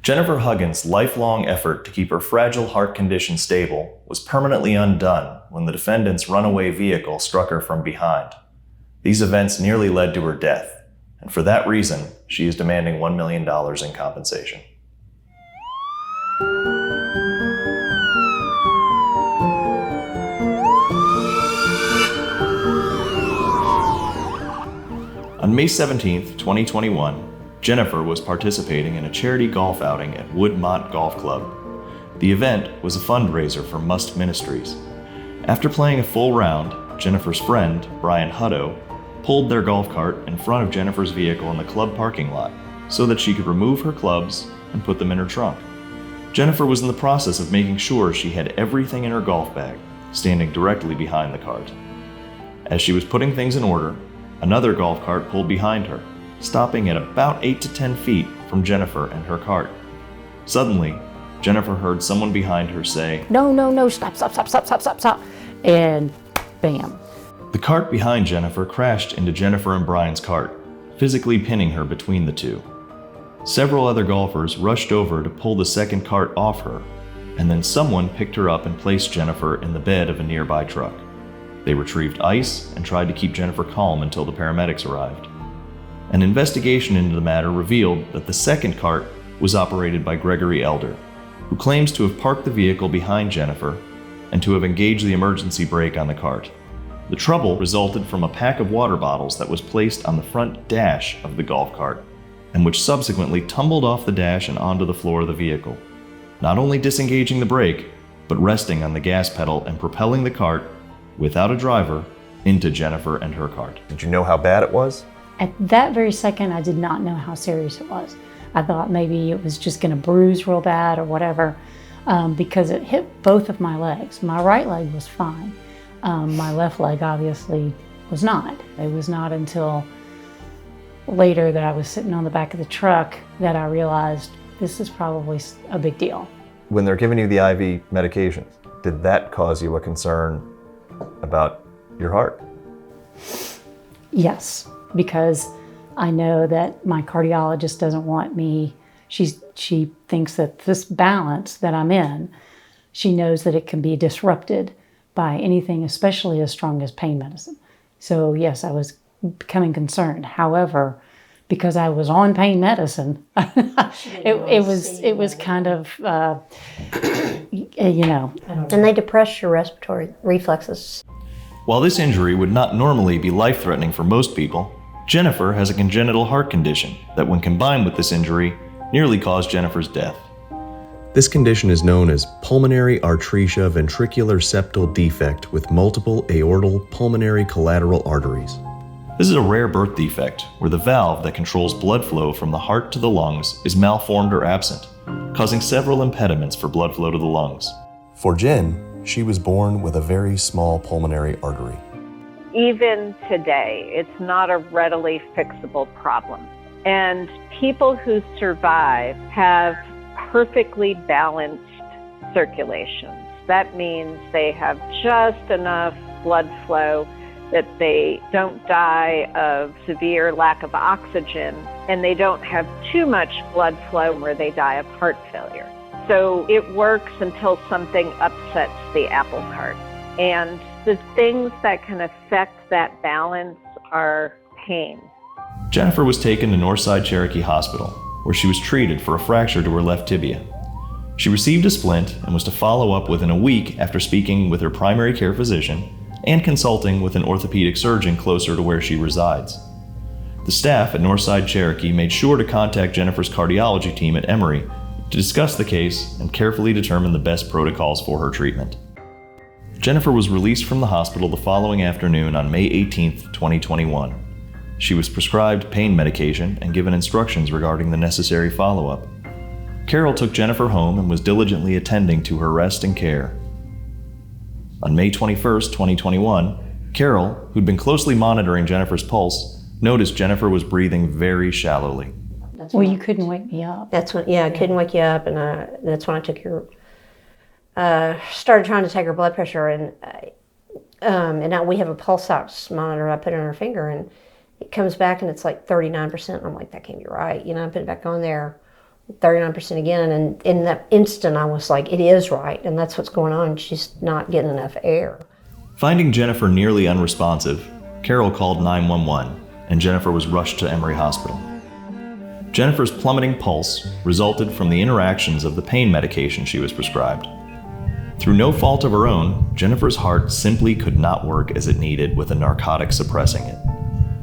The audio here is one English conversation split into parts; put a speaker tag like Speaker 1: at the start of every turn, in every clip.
Speaker 1: Jennifer Huggins' lifelong effort to keep her fragile heart condition stable was permanently undone when the defendant's runaway vehicle struck her from behind. These events nearly led to her death, and for that reason, she is demanding $1 million in compensation. On May 17, 2021, Jennifer was participating in a charity golf outing at Woodmont Golf Club. The event was a fundraiser for Must Ministries. After playing a full round, Jennifer's friend, Brian Hutto, pulled their golf cart in front of Jennifer's vehicle in the club parking lot so that she could remove her clubs and put them in her trunk. Jennifer was in the process of making sure she had everything in her golf bag, standing directly behind the cart. As she was putting things in order, another golf cart pulled behind her, stopping at about 8 to 10 feet from Jennifer and her cart. Suddenly, Jennifer heard someone behind her say,
Speaker 2: No, stop. And bam.
Speaker 1: The cart behind Jennifer crashed into Jennifer and Brian's cart, physically pinning her between the two. Several other golfers rushed over to pull the second cart off her, and then someone picked her up and placed Jennifer in the bed of a nearby truck. They retrieved ice and tried to keep Jennifer calm until the paramedics arrived. An investigation into the matter revealed that the second cart was operated by Gregory Elder, who claims to have parked the vehicle behind Jennifer and to have engaged the emergency brake on the cart. The trouble resulted from a pack of water bottles that was placed on the front dash of the golf cart, and which subsequently tumbled off the dash and onto the floor of the vehicle, not only disengaging the brake, but resting on the gas pedal and propelling the cart, without a driver, into Jennifer and her cart. Did you know how bad it was?
Speaker 2: At that very second, I did not know how serious it was. I thought maybe it was just going to bruise real bad or whatever, because it hit both of my legs. My right leg was fine. My left leg obviously was not. It was not until later that I was sitting on the back of the truck that I realized this is probably a big deal.
Speaker 1: When they're giving you the IV medications, did that cause you a concern about your heart?
Speaker 2: Yes, because I know that my cardiologist doesn't want me. She thinks that this balance that I'm in, she knows that it can be disrupted by anything, especially as strong as pain medicine. So yes, I was becoming concerned. However, because I was on pain medicine, it was kind of,
Speaker 3: And they depress your respiratory reflexes.
Speaker 1: While this injury would not normally be life-threatening for most people, Jennifer has a congenital heart condition that, when combined with this injury, nearly caused Jennifer's death. This condition is known as pulmonary atresia ventricular septal defect with multiple aortal pulmonary collateral arteries. This is a rare birth defect where the valve that controls blood flow from the heart to the lungs is malformed or absent, causing several impediments for blood flow to the lungs. For Jen, she was born with a very small pulmonary artery.
Speaker 4: Even today, it's not a readily fixable problem. And people who survive have perfectly balanced circulations. That means they have just enough blood flow that they don't die of severe lack of oxygen, and they don't have too much blood flow where they die of heart failure. So it works until something upsets the apple cart. And the things that can affect that balance are pain.
Speaker 1: Jennifer was taken to Northside Cherokee Hospital, where she was treated for a fracture to her left tibia. She received a splint and was to follow up within a week after speaking with her primary care physician and consulting with an orthopedic surgeon closer to where she resides. The staff at Northside Cherokee made sure to contact Jennifer's cardiology team at Emory to discuss the case and carefully determine the best protocols for her treatment. Jennifer was released from the hospital the following afternoon on May 18, 2021. She was prescribed pain medication and given instructions regarding the necessary follow-up. Carol took Jennifer home and was diligently attending to her rest and care. On May 21, 2021, Carol, who'd been closely monitoring Jennifer's pulse, noticed Jennifer was breathing very shallowly.
Speaker 2: Well, you couldn't wake me up.
Speaker 3: That's when, I couldn't wake you up, and that's when I took your, started trying to take her blood pressure, and now we have a pulse ox monitor I put on her finger, and it comes back and it's like 39%. I'm like, that can't be right. I put it back on there. 39% again. And in that instant, I was like, it is right. And that's what's going on. She's not getting enough air.
Speaker 1: Finding Jennifer nearly unresponsive, Carol called 911 and Jennifer was rushed to Emory Hospital. Jennifer's plummeting pulse resulted from the interactions of the pain medication she was prescribed. Through no fault of her own, Jennifer's heart simply could not work as it needed with a narcotic suppressing it.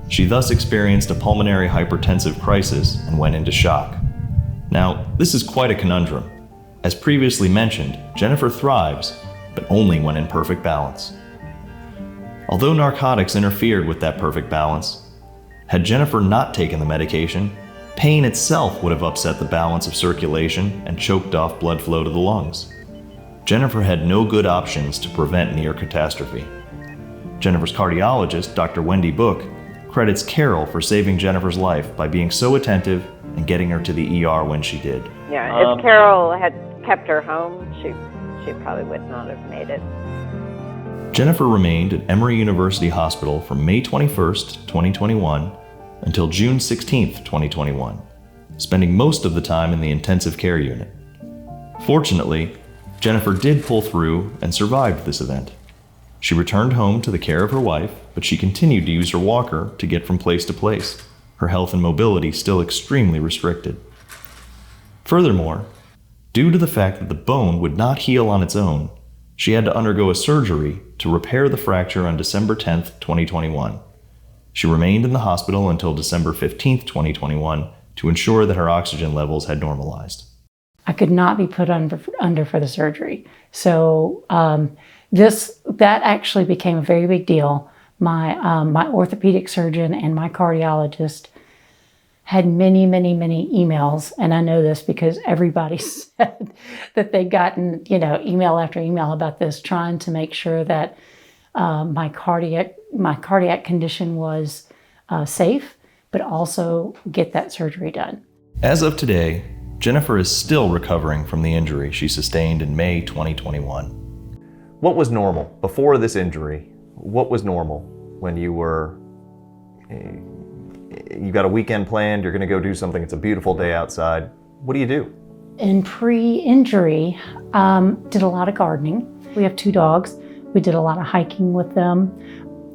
Speaker 1: She thus experienced a pulmonary hypertensive crisis and went into shock. Now, this is quite a conundrum. As previously mentioned, Jennifer thrives, but only when in perfect balance. Although narcotics interfered with that perfect balance, had Jennifer not taken the medication, pain itself would have upset the balance of circulation and choked off blood flow to the lungs. Jennifer had no good options to prevent near catastrophe. Jennifer's cardiologist, Dr. Wendy Book, credits Carol for saving Jennifer's life by being so attentive and getting her to the ER when she did.
Speaker 4: Yeah, if Carol had kept her home, she probably would not have made it.
Speaker 1: Jennifer remained at Emory University Hospital from May 21st, 2021 until June 16th, 2021, spending most of the time in the intensive care unit. Fortunately, Jennifer did pull through and survived this event. She returned home to the care of her wife, but she continued to use her walker to get from place to place, her health and mobility still extremely restricted. Furthermore, due to the fact that the bone would not heal on its own, she had to undergo a surgery to repair the fracture on December 10th, 2021. She remained in the hospital until December 15th, 2021 to ensure that her oxygen levels had normalized.
Speaker 2: I could not be put under for the surgery. So that actually became a very big deal. My orthopedic surgeon and my cardiologist had many emails, and I know this because everybody said that they'd gotten email after email about this, trying to make sure that my cardiac condition was safe, but also get that surgery done.
Speaker 1: As of today, Jennifer is still recovering from the injury she sustained in May 2021.
Speaker 5: What was normal before this injury? What was normal when you got a weekend planned, you're gonna go do something, it's a beautiful day outside. What do you do?
Speaker 2: In pre-injury, did a lot of gardening. We have 2 dogs. We did a lot of hiking with them.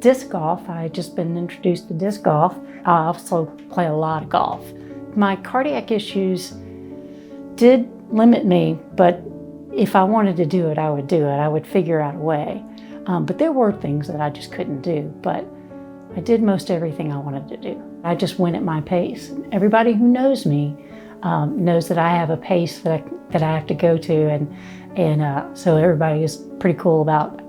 Speaker 2: Disc golf, I had just been introduced to disc golf. I also play a lot of golf. My cardiac issues did limit me, but if I wanted to do it, I would do it. I would figure out a way. But there were things that I just couldn't do, but I did most everything I wanted to do. I just went at my pace. Everybody who knows me knows that I have a pace that I have to go to, and so everybody is pretty cool about,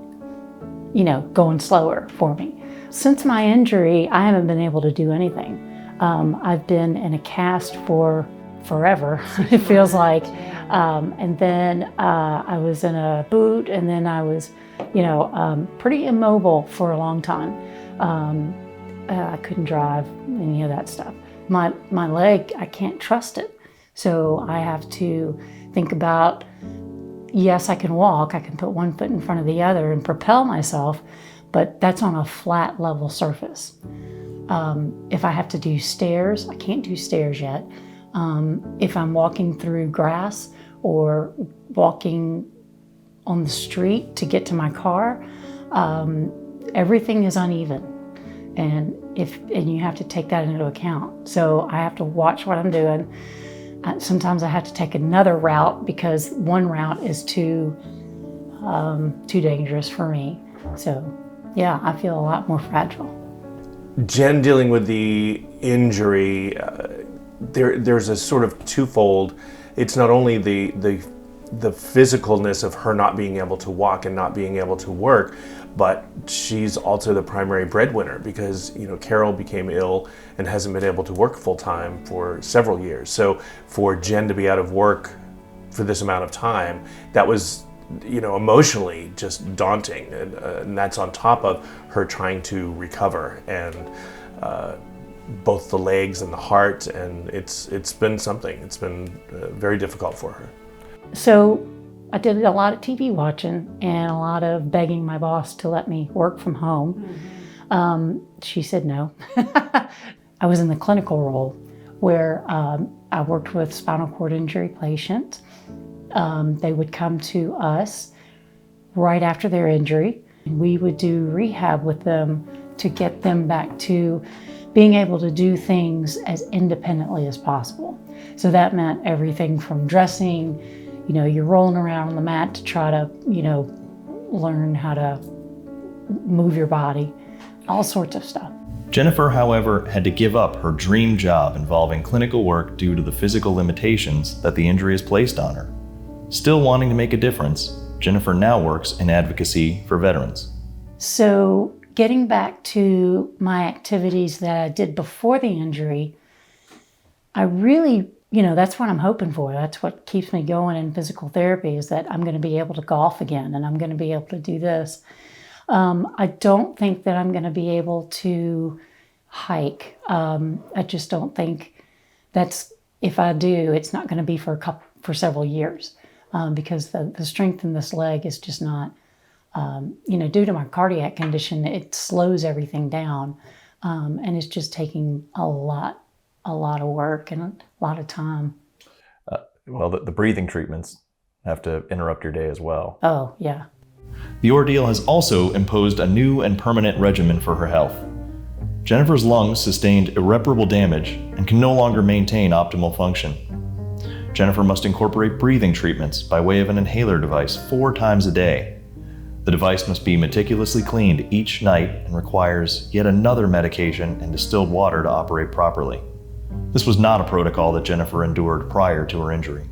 Speaker 2: going slower for me. Since my injury, I haven't been able to do anything. I've been in a cast for forever, it feels like. And then I was in a boot, and then I was, pretty immobile for a long time. I couldn't drive, any of that stuff. My leg, I can't trust it. So I have to think about, yes, I can walk, I can put one foot in front of the other and propel myself, but that's on a flat, level surface. If I have to do stairs, I can't do stairs yet. If I'm walking through grass or walking on the street to get to my car, everything is uneven. And you have to take that into account. So I have to watch what I'm doing. Sometimes I have to take another route because one route is too dangerous for me. So yeah, I feel a lot more fragile.
Speaker 6: Jen, dealing with the injury, there's a sort of twofold. It's not only the physicalness of her not being able to walk and not being able to work, but she's also the primary breadwinner because Carol became ill and hasn't been able to work full time for several years. So for Jen to be out of work for this amount of time, that was emotionally just daunting, and that's on top of her trying to recover and both the legs and the heart, and it's been something. It's been very difficult for her. So
Speaker 2: I did a lot of TV watching and a lot of begging my boss to let me work from home. She said no. I was in the clinical role where I worked with spinal cord injury patients. They would come to us right after their injury. We would do rehab with them to get them back to being able to do things as independently as possible. So that meant everything from dressing, you're rolling around on the mat to try to, learn how to move your body, all sorts of stuff.
Speaker 1: Jennifer, however, had to give up her dream job involving clinical work due to the physical limitations that the injury has placed on her. Still wanting to make a difference, Jennifer now works in advocacy for veterans.
Speaker 2: So getting back to my activities that I did before the injury, I really, that's what I'm hoping for. That's what keeps me going in physical therapy, is that I'm going to be able to golf again and I'm going to be able to do this. I don't think that I'm going to be able to hike. I just don't think if I do, it's not going to be for several years, because the strength in this leg is just not, due to my cardiac condition, it slows everything down. And it's just taking a lot of work and a lot of time.
Speaker 5: The breathing treatments have to interrupt your day as well.
Speaker 2: Oh, yeah.
Speaker 1: The ordeal has also imposed a new and permanent regimen for her health. Jennifer's lungs sustained irreparable damage and can no longer maintain optimal function. Jennifer must incorporate breathing treatments by way of an inhaler device 4 times a day. The device must be meticulously cleaned each night and requires yet another medication and distilled water to operate properly. This was not a protocol that Jennifer endured prior to her injury.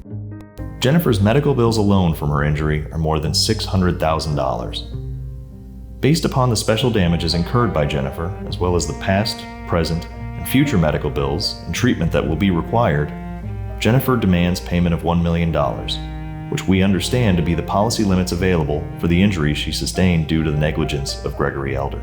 Speaker 1: Jennifer's medical bills alone from her injury are more than $600,000. Based upon the special damages incurred by Jennifer, as well as the past, present, and future medical bills and treatment that will be required, Jennifer demands payment of $1 million, which we understand to be the policy limits available for the injuries she sustained due to the negligence of Gregory Elder.